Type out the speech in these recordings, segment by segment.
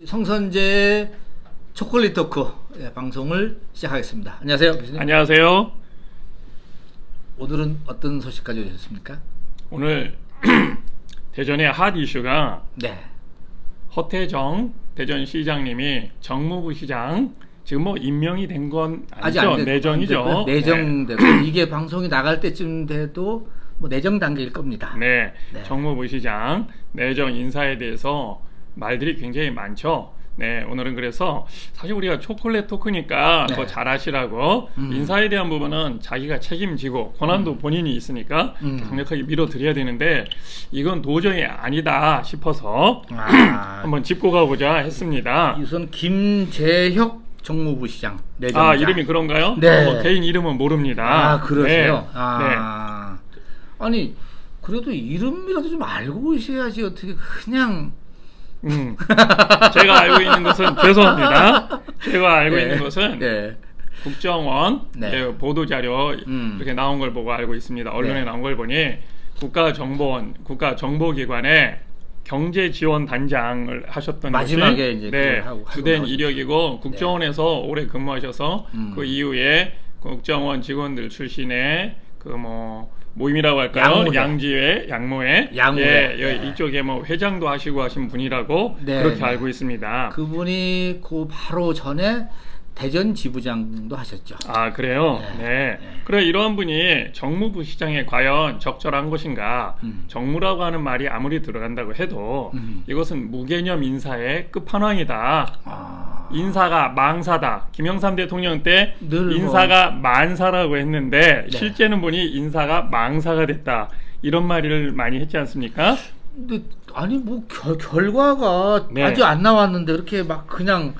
성선재의 초콜릿 토크 방송을 시작하겠습니다. 안녕하세요, 교수님. 안녕하세요. 오늘은 어떤 소식 가져오셨습니까? 오늘 대전의 핫 이슈가 네. 허태정 대전시장님이 정무부 시장 지금 뭐 임명이 된 건 아직 아니죠? 안 됐, 내정이죠. 안 내정되고 이게 방송이 나갈 때쯤 돼도 뭐 내정 단계일 겁니다. 네. 네. 정무부 시장 내정 인사에 대해서 말들이 굉장히 많죠. 네, 오늘은 그래서 사실 우리가 초콜릿 토크니까 네. 더 잘하시라고 인사에 대한 부분은 자기가 책임지고 권한도 본인이 있으니까 강력하게 밀어드려야 되는데 이건 도저히 아니다 싶어서 한번 짚고 가보자 했습니다. 우선 김재혁 정무부 시장 내정자. 아, 이름이 그런가요? 네. 개인 이름은 모릅니다. 아, 그러세요? 네. 아, 아니 그래도 이름이라도 좀 알고 있어야지 어떻게 그냥. 제가 알고 있는 것은 죄송합니다. 제가 알고 네. 있는 것은 네. 국정원 네. 보도자료 이렇게 나온 걸 보고 알고 있습니다. 언론에 네. 나온 걸 보니 국가정보원, 국가정보기관의 경제지원단장을 하셨던 마지막에 것이 이제 네, 하고 주된 나오셨죠. 이력이고 국정원에서 오래 근무하셔서 그 이후에 국정원 직원들 출신의 그 뭐 모임이라고 할까요? 양지회, 양모회, 양모회. 예, 네. 이쪽에 뭐 회장도 하시고 하신 분이라고 네, 그렇게 네. 알고 있습니다. 그분이 그 바로 전에 대전 지부장도 하셨죠. 아, 그래요? 네. 그래, 이러한 분이 정무부 시장에 과연 적절한 것인가? 정무라고 하는 말이 아무리 들어간다고 해도 이것은 무개념 인사의 끝판왕이다. 인사가 망사다. 김영삼 대통령 때 늘 인사가 만사라고 했는데 네. 실제는 보니 인사가 망사가 됐다. 이런 말을 많이 했지 않습니까? 근데 아니 뭐 결과가 네. 아직 안 나왔는데 그렇게 막 그냥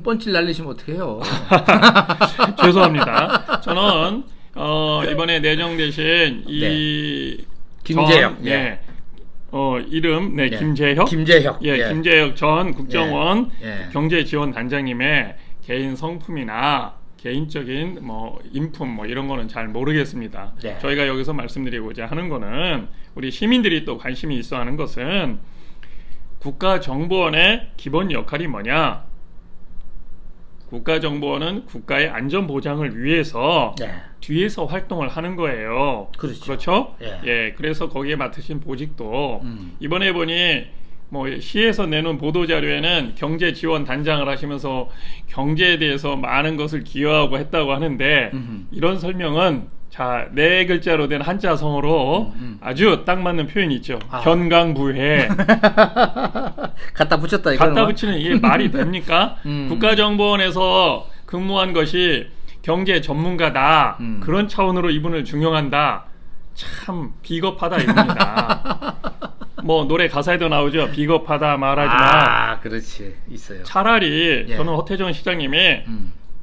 뻔질 날리시면 어떡해요. 죄송합니다. 저는 이번에 내정되신 이 김재혁. 전, 이름 김재혁. 김재혁. 예, 김재혁 전 국정원 예. 경제지원단장님의 개인 성품이나 개인적인 뭐 인품 뭐 이런 거는 잘 모르겠습니다. 네. 저희가 여기서 말씀드리고자 하는 거는 우리 시민들이 또 관심이 있어 하는 것은 국가정보원의 기본 역할이 뭐냐? 국가정보원은 국가의 안전보장을 위해서 네. 뒤에서 활동을 하는 거예요. 그렇죠. 예, 그래서 거기에 맡으신 보직도 이번에 보니 뭐 시에서 내놓은 보도자료에는 경제지원단장을 하시면서 경제에 대해서 많은 것을 기여하고 했다고 하는데 이런 설명은 자, 네 글자로 된 한자성어로 아주 딱 맞는 표현이 있죠. 견강부회. 갖다 붙였다. 갖다 붙이는 이게 말이 됩니까? 국가정보원에서 근무한 것이 경제 전문가다. 그런 차원으로 이분을 중용한다. 참 비겁하다 이겁니다. 뭐 노래 가사에도 나오죠. 비겁하다 말하지 마. 그렇지. 있어요. 차라리 저는 허태정 시장님이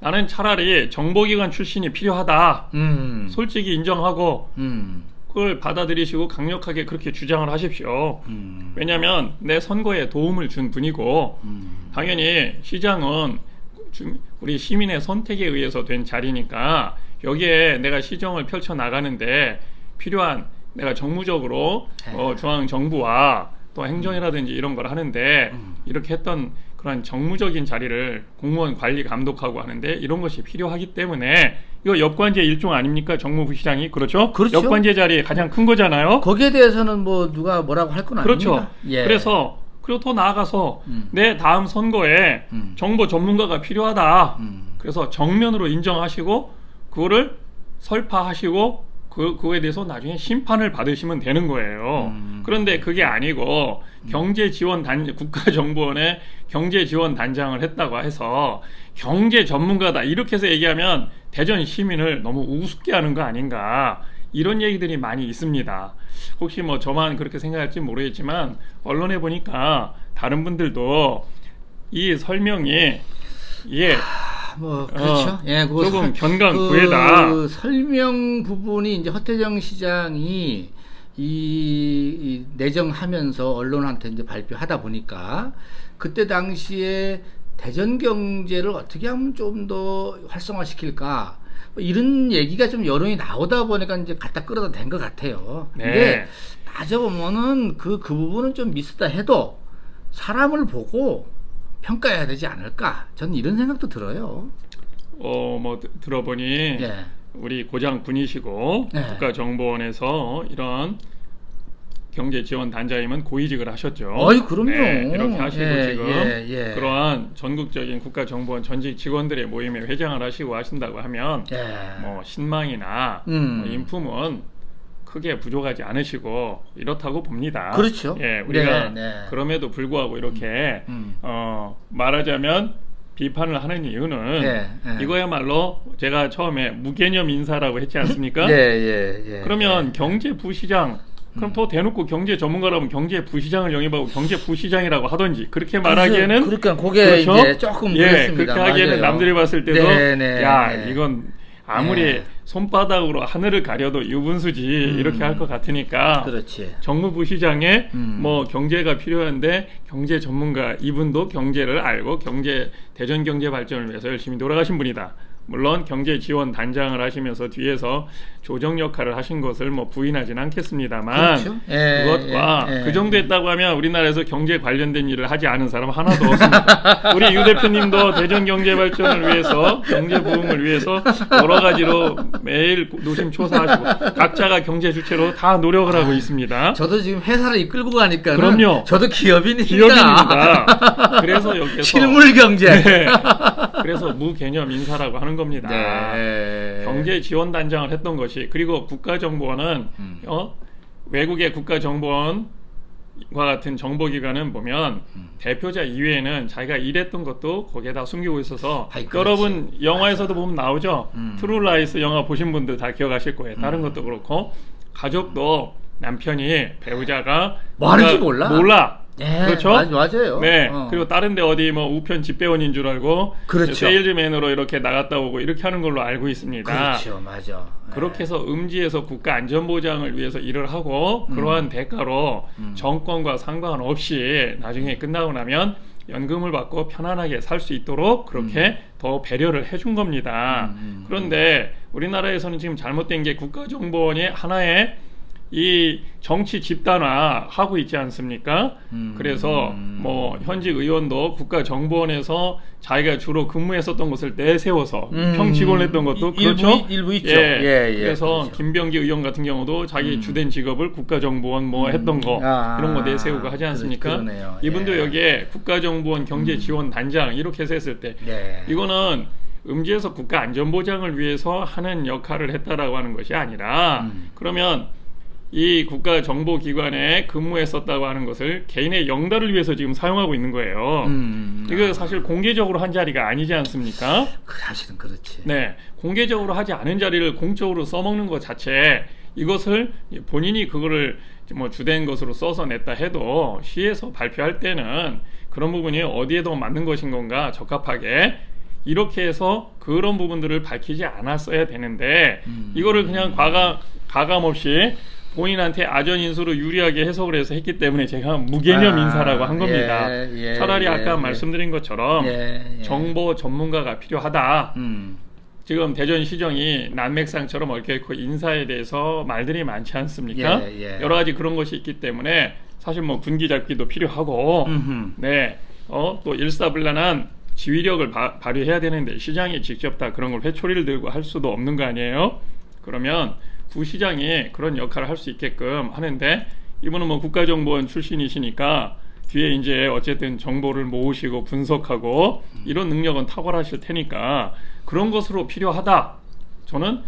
나는 차라리 정보기관 출신이 필요하다. 솔직히 인정하고 그걸 받아들이시고 강력하게 그렇게 주장을 하십시오. 왜냐하면 내 선거에 도움을 준 분이고 당연히 시장은 우리 시민의 선택에 의해서 된 자리니까 여기에 내가 시정을 펼쳐 나가는데 필요한 내가 정무적으로 중앙정부와 또 행정이라든지 이런 걸 하는데 이렇게 했던 그런 정무적인 자리를 공무원 관리 감독하고 하는데 이런 것이 필요하기 때문에 이거 역관제 일종 아닙니까? 정무부 시장이 그렇죠? 그렇죠. 역관제 자리 가장 큰 거잖아요. 거기에 대해서는 뭐 누가 뭐라고 할 건 그렇죠. 아닙니다. 예. 그래서 그리고 더 나아가서 내 다음 선거에 정보 전문가가 필요하다. 그래서 정면으로 인정하시고 그거를 설파하시고 그거에 대해서 나중에 심판을 받으시면 되는 거예요. 그런데 그게 아니고 국가정보원의 경제지원단장을 했다고 해서 경제 전문가다 이렇게 해서 얘기하면 대전 시민을 너무 우습게 하는 거 아닌가 이런 얘기들이 많이 있습니다. 혹시 뭐 저만 그렇게 생각할지 모르겠지만 언론에 보니까 다른 분들도 이 설명이 뭐 그렇죠. 조금 견강부회다. 그 설명 부분이 이제 허태정 시장이 이 내정하면서 언론한테 이제 발표하다 보니까 그때 당시에 대전 경제를 어떻게 하면 좀 더 활성화시킬까 뭐 이런 얘기가 좀 여론이 나오다 보니까 이제 갖다 끌어다 댄 것 같아요. 근데 따져보면은 그 부분은 좀 미스다 해도 사람을 보고 평가해야 되지 않을까? 저는 이런 생각도 들어요. 뭐 들어보니 예. 우리 고장 분이시고 예. 국가정보원에서 이런 경제지원단장이면 고위직을 하셨죠. 어이, 그럼요. 네, 이렇게 하시고 지금 예. 그러한 전국적인 국가정보원 전직 직원들의 모임에 회장을 하시고 하신다고 하면 뭐 신망이나 뭐 인품은 크게 부족하지 않으시고 이렇다고 봅니다. 그렇죠. 예, 우리가 네. 그럼에도 불구하고 이렇게 말하자면 비판을 하는 이유는 이거야말로 제가 처음에 무개념 인사라고 했지 않습니까? 예. 그러면 경제부시장 그럼 더 대놓고 경제 전문가라면 경제부시장을 영입하고 경제부시장이라고 하든지 그렇게 말하기에는 그러니까 그게 그렇죠? 이제 조금 그렇습니다. 그렇게 하기에는 맞아요. 남들이 봤을 때도 네. 이건 아무리 손바닥으로 하늘을 가려도 유분수지 이렇게 할 것 같으니까 그렇지. 정무부시장에 뭐 경제가 필요한데 경제 전문가 이분도 경제를 알고 대전 경제 발전을 위해서 열심히 돌아가신 분이다. 물론 경제 지원 단장을 하시면서 뒤에서 조정 역할을 하신 것을 뭐 부인하진 않겠습니다만 그렇죠. 그것과 그 정도 했다고 하면 우리나라에서 경제 관련된 일을 하지 않은 사람 하나도 없습니다. 우리 유 대표님도 대전 경제 발전을 위해서 경제 부흥을 위해서 여러 가지로 매일 노심초사하시고 각자가 경제 주체로 다 노력을 하고 있습니다. 저도 지금 회사를 이끌고 가니까 그럼요. 저도 기업인입니다. 기업인입니다. 그래서 여기서 실물 경제. 그래서 무개념 인사라고 하는 겁니다. 경제 지원 단장을 했던 것이 그리고 국가정보원은 외국의 국가정보원과 같은 정보기관은 보면 대표자 이외에는 자기가 일했던 것도 거기에다 숨기고 있어서 여러분 영화에서도 보면 나오죠. 트루라이스 영화 보신 분들 다 기억하실 거예요. 다른 것도 그렇고 가족도 남편이 배우자가 뭐 하는지 몰라. 그렇죠? 맞아요. 네. 그리고 다른데 어디 뭐 우편 집배원인 줄 알고 그렇죠. 세일즈맨으로 이렇게 나갔다 오고 이렇게 하는 걸로 알고 있습니다. 그렇죠, 맞아. 그렇게 해서 음지에서 국가 안전보장을 위해서 일을 하고 그러한 대가로 정권과 상관없이 나중에 끝나고 나면 연금을 받고 편안하게 살 수 있도록 그렇게 더 배려를 해준 겁니다. 그런데 우리나라에서는 지금 잘못된 게 국가정보원이 하나의 이 정치 집단화 하고 있지 않습니까? 그래서 뭐 현직 의원도 국가정보원에서 자기가 주로 근무했었던 것을 내세워서 평직원을 했던 것도 그렇죠. 일부 있죠. 그래서 그렇죠. 김병기 의원 같은 경우도 자기 주된 직업을 국가정보원 뭐 했던 거 그런 거 내세우고 하지 않습니까? 그러네요. 이분도 여기에 국가정보원 경제지원단장 이렇게 해서 했을 때 이거는 음지에서 국가 안전보장을 위해서 하는 역할을 했다라고 하는 것이 아니라 그러면 이 국가정보기관에 근무했었다고 하는 것을 개인의 영달을 위해서 지금 사용하고 있는 거예요. 이거 사실 공개적으로 한 자리가 아니지 않습니까? 사실은 그렇지. 네, 공개적으로 하지 않은 자리를 공적으로 써먹는 것 자체 이것을 본인이 그거를 뭐 주된 것으로 써서 냈다 해도 시에서 발표할 때는 그런 부분이 어디에 더 맞는 것인 건가 적합하게 이렇게 해서 그런 부분들을 밝히지 않았어야 되는데 이거를 그냥 가감 없이 본인한테 아전인수로 유리하게 해석을 해서 했기 때문에 제가 무개념 인사라고 한 겁니다. 차라리 아까 말씀드린 것처럼 정보 전문가가 필요하다. 지금 대전시정이 난맥상처럼 얽혀있고 인사에 대해서 말들이 많지 않습니까? 여러 가지 그런 것이 있기 때문에 사실 뭐 군기잡기도 필요하고 또 일사불란한 지휘력을 발휘해야 되는데 시장이 직접 다 그런 걸 회초리를 들고 할 수도 없는 거 아니에요? 그러면 부시장이 그런 역할을 할 수 있게끔 하는데 이분은 뭐 국가정보원 출신이시니까 뒤에 이제 어쨌든 정보를 모으시고 분석하고 이런 능력은 탁월하실 테니까 그런 것으로 필요하다. 저는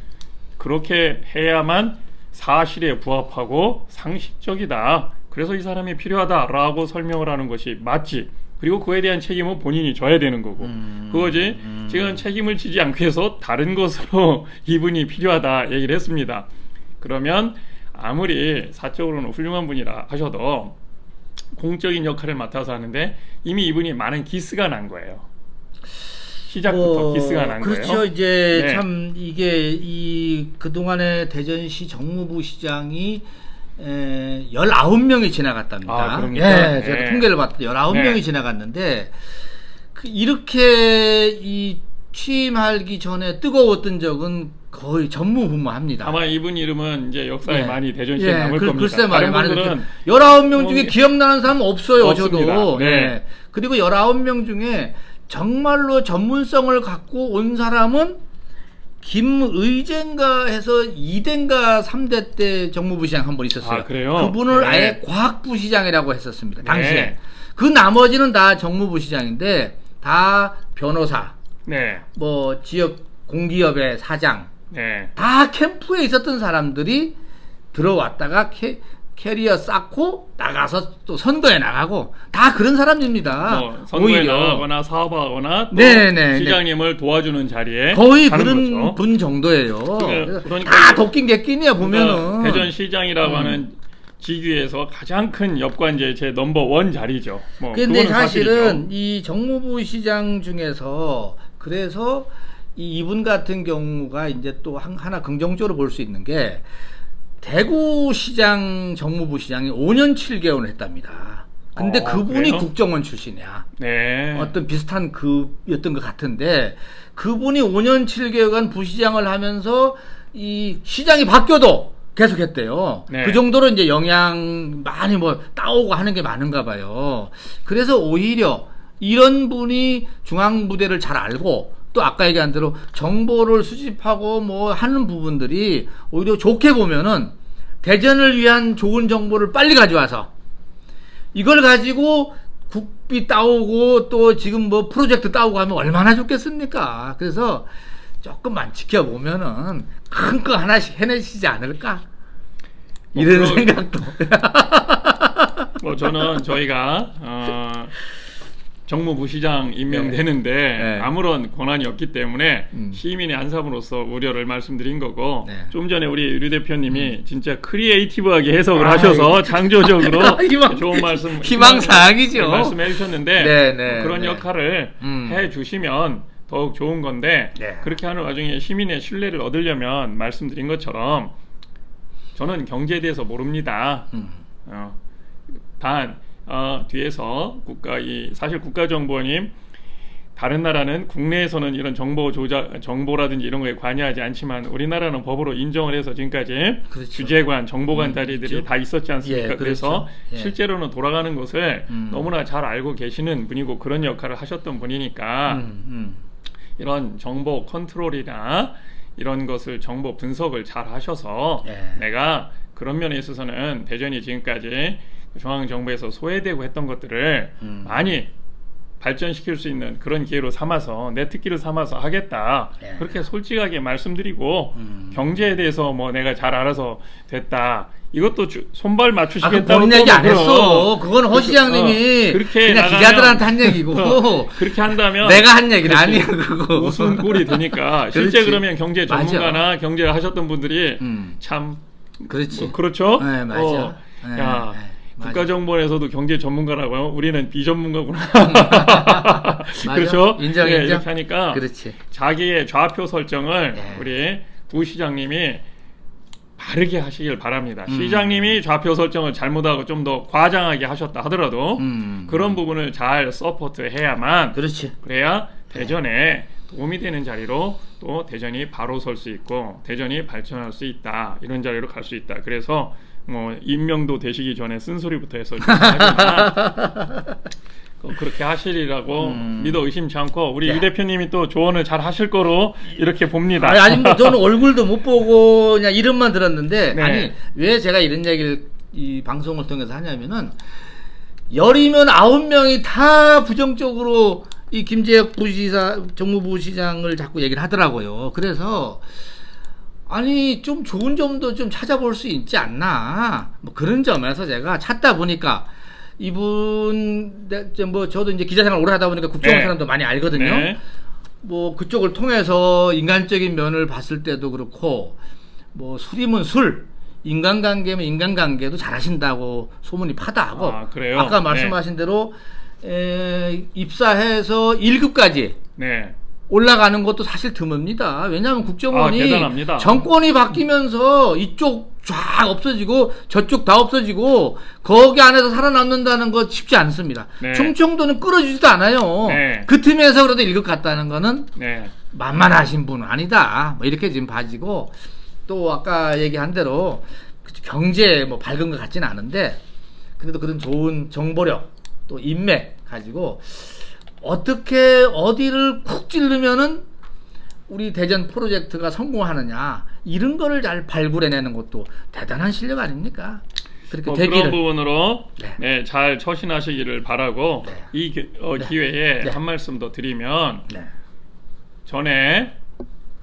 그렇게 해야만 사실에 부합하고 상식적이다. 그래서 이 사람이 필요하다라고 설명을 하는 것이 맞지. 그리고 그에 대한 책임은 본인이 져야 되는 거고 그거지. 지금 책임을 지지 않기 위해서 다른 것으로 이분이 필요하다 얘기를 했습니다. 그러면 아무리 사적으로는 훌륭한 분이라 하셔도 공적인 역할을 맡아서 하는데 이미 이분이 많은 기스가 난 거예요. 시작부터 기스가 난 거예요. 그렇죠. 이제 참 이게 그동안에 대전시 정무부시장이 19명이 지나갔답니다. 제가 통계를 봤더니 19명이 지나갔는데 이렇게 취임하기 전에 뜨거웠던 적은 거의 전무후무합니다. 아마 이분 이름은 이제 역사에 예. 많이 대전시에 남을 겁니다. 글쎄 다른 말이에요. 분들은 19명 중에 기억나는 사람은 없어요. 없습니다. 저도. 네. 예. 그리고 19명 중에 정말로 전문성을 갖고 온 사람은 김의젠가 해서 2대인가 3대 때 정무부시장 한 번 있었어요. 아, 그래요? 그분을 네. 아예 과학부시장이라고 했었습니다. 당시에. 네. 그 나머지는 다 정무부시장인데 다 변호사, 네. 뭐 지역 공기업의 사장, 네. 다 캠프에 있었던 사람들이 들어왔다가 캐리어 쌓고 나가서 또 선거에 나가고 다 그런 사람입니다. 뭐 선거에 오히려. 나가거나 사업하거나 또 네네, 시장님을 도와주는 자리에 거의 가는 그런 거죠. 분 정도예요. 그러니까 다 도끼 객끼냐 보면은. 그러니까 대전시장이라고 하는 직위에서 가장 큰 여권제 제 넘버 1 자리죠. 뭐 근데 그거는 사실은 사실이죠. 이 정무부 시장 중에서 그래서 이분 같은 경우가 이제 또 하나 긍정적으로 볼 수 있는 게 대구시장 정무부 시장이 5년 7개월을 했답니다. 근데 그분이 그래요? 국정원 출신이야. 네. 어떤 비슷한 급이었던 것 같은데 그분이 5년 7개월간 부시장을 하면서 이 시장이 바뀌어도 계속했대요. 네. 그 정도로 이제 영향 많이 뭐 따오고 하는 게 많은가 봐요. 그래서 오히려 이런 분이 중앙 무대를 잘 알고 또 아까 얘기한 대로 정보를 수집하고 뭐 하는 부분들이 오히려 좋게 보면은 대전을 위한 좋은 정보를 빨리 가져와서 이걸 가지고 국비 따오고 또 지금 뭐 프로젝트 따오고 하면 얼마나 좋겠습니까? 그래서 조금만 지켜보면은 큰 거 하나씩 해내시지 않을까? 이런 생각도. 뭐 저는 저희가 정무부시장 임명되는데 네. 아무런 권한이 없기 때문에 시민의 한 사람으로서 우려를 말씀드린 거고 네. 좀 전에 우리 류 대표님이 진짜 크리에이티브하게 해석을 하셔서 창조적으로 좋은 말씀 희망사항이죠. 말씀해 주셨는데 네, 네, 그런 네. 역할을 해 주시면 더욱 좋은 건데 네. 그렇게 하는 와중에 시민의 신뢰를 얻으려면 말씀드린 것처럼 저는 경제에 대해서 모릅니다. 단 뒤에서 사실 국가정보원님 다른 나라는 국내에서는 이런 정보라든지 이런 거에 관여하지 않지만 우리나라는 법으로 인정을 해서 지금까지 그렇죠. 주재관, 정보관 자리들이 있죠. 다 있었지 않습니까? 예, 그렇죠. 그래서 예. 실제로는 돌아가는 것을 너무나 잘 알고 계시는 분이고 그런 역할을 하셨던 분이니까 이런 정보 컨트롤이나 이런 것을 정보 분석을 잘 하셔서 예. 내가 그런 면에 있어서는 대전이 지금까지 중앙정부에서 소외되고 했던 것들을 많이 발전시킬 수 있는 그런 기회로 삼아서 내 특기를 삼아서 하겠다. 예. 그렇게 솔직하게 말씀드리고 경제에 대해서 뭐 내가 잘 알아서 됐다. 이것도 손발 맞추시겠다고 본인 얘기 안 했어. 그건 허 시장님이 그렇게 그냥 나가면 기자들한테 한 얘기고 그렇게 한다면 내가 한 얘기는 그렇지. 아니에요. 그거 무슨 꼴이 되니까 실제 그렇지. 그러면 경제 전문가나 맞아. 경제를 하셨던 분들이 참 그렇지. 그렇죠? 네, 맞아. 네, 야, 네, 국가정보원에서도 경제 전문가라고 하면 우리는 비전문가구나. 맞아. 그렇죠? 인정, 네, 인정. 이렇게 하니까 그렇지. 자기의 좌표 설정을 네. 우리 부시장님이 바르게 하시길 바랍니다. 시장님이 좌표 설정을 잘못하고 좀 더 과장하게 하셨다 하더라도 그런 부분을 잘 서포트해야만 그렇지. 그래야 대전에 도움이 되는 자리로 또 대전이 바로 설 수 있고 대전이 발전할 수 있다. 이런 자리로 갈 수 있다. 그래서 뭐 임명도 되시기 전에 쓴소리부터 해서 좀 하지만 그렇게 하시리라고 믿어 의심치 않고 우리 유 대표님이 또 조언을 잘 하실 거로 이렇게 봅니다. 아니 뭐 저는 얼굴도 못 보고 그냥 이름만 들었는데 네. 아니 왜 제가 이런 얘기를 이 방송을 통해서 하냐면은 10이면 9명이 다 부정적으로 이 김재혁 부시사 정무부시장을 자꾸 얘기를 하더라고요. 그래서 아니 좀 좋은 점도 좀 찾아볼 수 있지 않나 뭐 그런 점에서 제가 찾다 보니까 이분 뭐 저도 이제 기자 생활 오래 하다 보니까 국정원 네. 사람도 많이 알거든요. 네. 뭐 그쪽을 통해서 인간적인 면을 봤을 때도 그렇고 뭐 술이면 술, 인간관계면 인간관계도 잘하신다고 소문이 파다하고 아, 그래요? 아까 말씀하신 대로 입사해서 1급까지 네. 올라가는 것도 사실 드뭅니다. 왜냐하면 국정원이 대단합니다. 정권이 바뀌면서 이쪽 쫙 없어지고 저쪽 다 없어지고 거기 안에서 살아남는다는 거 쉽지 않습니다. 네. 충청도는 끌어주지도 않아요. 네. 그 틈에서 그래도 1급 갔다는 거는 네. 만만하신 분은 아니다. 뭐 이렇게 지금 봐지고, 또 아까 얘기한 대로 경제 뭐 밝은 것 같지는 않은데 그래도 그런 좋은 정보력 또 인맥 가지고 어떻게 어디를 쿡 찌르면은 우리 대전 프로젝트가 성공하느냐 이런 거를 잘 발굴해내는 것도 대단한 실력 아닙니까? 그렇게 그런 부분으로 네. 네, 잘 처신하시기를 바라고 네. 이 네. 기회에 네. 한 말씀 더 드리면 네. 전에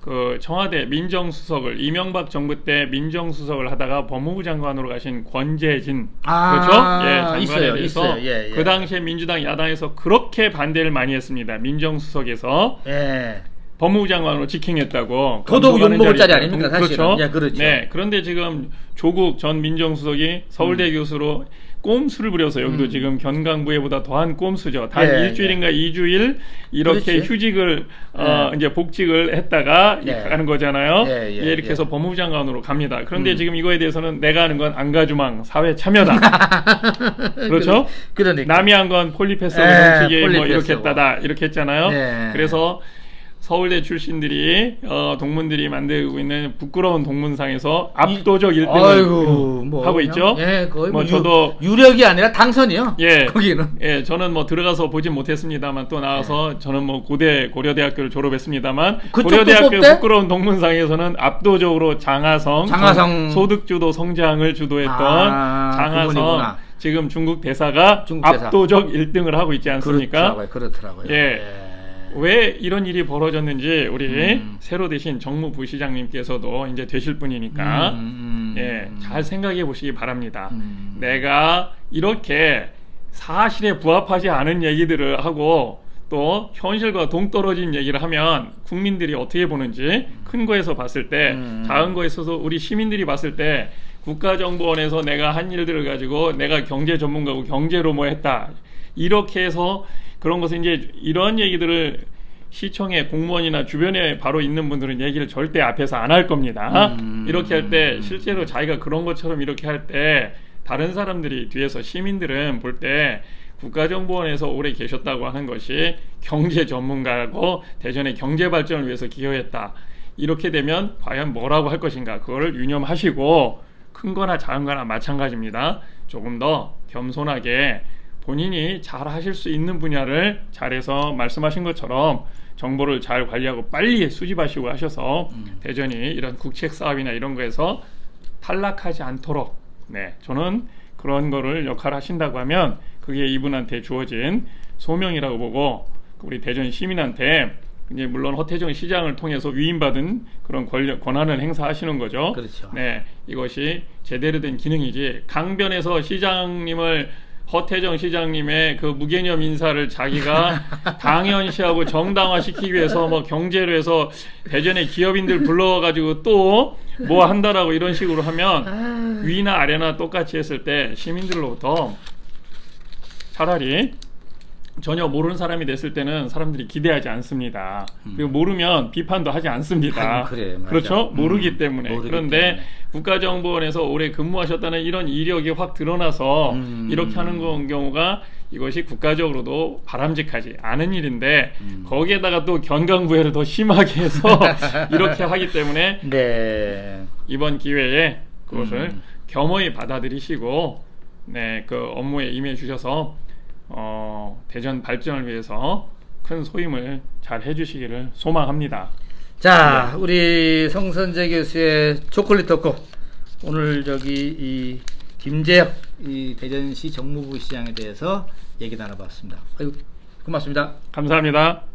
그 청와대 민정수석을 이명박 정부 때 민정수석을 하다가 법무부 장관으로 가신 권재진 그렇죠? 예, 장관에 있어요, 대해서 있어요. 예, 예. 그 당시에 민주당 야당에서 그렇게 반대를 많이 했습니다. 민정수석에서 예. 법무부 장관으로 직행했다고. 도덕 욕먹을 자리 아닙니까 사실은. 그렇죠. 예, 그렇죠. 네, 그런데 지금 조국 전 민정수석이 서울대 교수로 꼼수를 부려서 여기도 지금 견강부회보다 더한 꼼수죠. 단 예, 일주일인가 2주일 이렇게 그렇지. 휴직을 이제 복직을 했다가 예. 가는 거잖아요. 예, 예, 이렇게 예. 해서 법무부 장관으로 갑니다. 그런데 지금 이거에 대해서는 내가 하는 건 안가주망 사회 참여다. 그렇죠? 그러니까. 남이 한 건 폴리패스 형식이 뭐 이렇게 했다다 이렇게 했잖아요. 예. 그래서 서울대 출신들이 동문들이 만들고 있는 부끄러운 동문상에서 압도적 1등을 하고 있죠. 예, 거의 뭐 저도 유력이 아니라 당선이요. 예, 거기는. 예, 저는 뭐 들어가서 보진 못했습니다만 또 나와서 저는 뭐 고려대학교를 졸업했습니다만 고려대학교 뽑대? 부끄러운 동문상에서는 압도적으로 장하성 소득주도 성장을 주도했던 장하성 그분이구나. 지금 중국 대사가 압도적 1등을 하고 있지 않습니까? 그렇더라고요. 예. 왜 이런 일이 벌어졌는지 우리 새로 되신 정무부시장님께서도 이제 되실 분이니까 예, 잘 생각해 보시기 바랍니다. 내가 이렇게 사실에 부합하지 않은 얘기들을 하고 또 현실과 동떨어진 얘기를 하면 국민들이 어떻게 보는지 큰 거에서 봤을 때 작은 거에 있어서 우리 시민들이 봤을 때 국가정보원에서 내가 한 일들을 가지고 내가 경제 전문가고 경제로 뭐 했다 이렇게 해서 그런 것은 이제 이런 얘기들을 시청에 공무원이나 주변에 바로 있는 분들은 얘기를 절대 앞에서 안 할 겁니다. 이렇게 할 때 실제로 자기가 그런 것처럼 이렇게 할 때 다른 사람들이 뒤에서 시민들은 볼 때 국가정보원에서 오래 계셨다고 하는 것이 경제 전문가고 대전의 경제 발전을 위해서 기여했다. 이렇게 되면 과연 뭐라고 할 것인가 그거를 유념하시고 큰 거나 작은 거나 마찬가지입니다. 조금 더 겸손하게 본인이 잘 하실 수 있는 분야를 잘해서 말씀하신 것처럼 정보를 잘 관리하고 빨리 수집하시고 하셔서 대전이 이런 국책 사업이나 이런 거에서 탈락하지 않도록 네, 저는 그런 거를 역할을 하신다고 하면 그게 이분한테 주어진 소명이라고 보고 우리 대전 시민한테 이제 물론 허태정 시장을 통해서 위임받은 그런 권한을 행사하시는 거죠. 그렇죠. 네, 이것이 제대로 된 기능이지 강변에서 시장님을 허태정 시장님의 그 무개념 인사를 자기가 당연시하고 정당화시키기 위해서 뭐 경제로 해서 대전의 기업인들 불러가지고 또 뭐 한다라고 이런 식으로 하면 위나 아래나 똑같이 했을 때 시민들로부터 차라리 전혀 모르는 사람이 됐을 때는 사람들이 기대하지 않습니다. 그리고 모르면 비판도 하지 않습니다. 그래, 그렇죠? 모르기 때문에. 모르기 그런데 때문에. 국가정보원에서 오래 근무하셨다는 이런 이력이 확 드러나서 이렇게 하는 경우가 이것이 국가적으로도 바람직하지 않은 일인데 거기에다가 또 견강부회를 더 심하게 해서 이렇게 하기 때문에 네. 이번 기회에 그것을 겸허히 받아들이시고 네, 그 업무에 임해 주셔서 대전 발전을 위해서 큰 소임을 잘 해주시기를 소망합니다. 자, 우리 성선재 교수의 초콜릿 덕후 오늘 이 김재혁 이 대전시 정무부 시장에 대해서 얘기 나눠봤습니다. 아유, 고맙습니다. 감사합니다.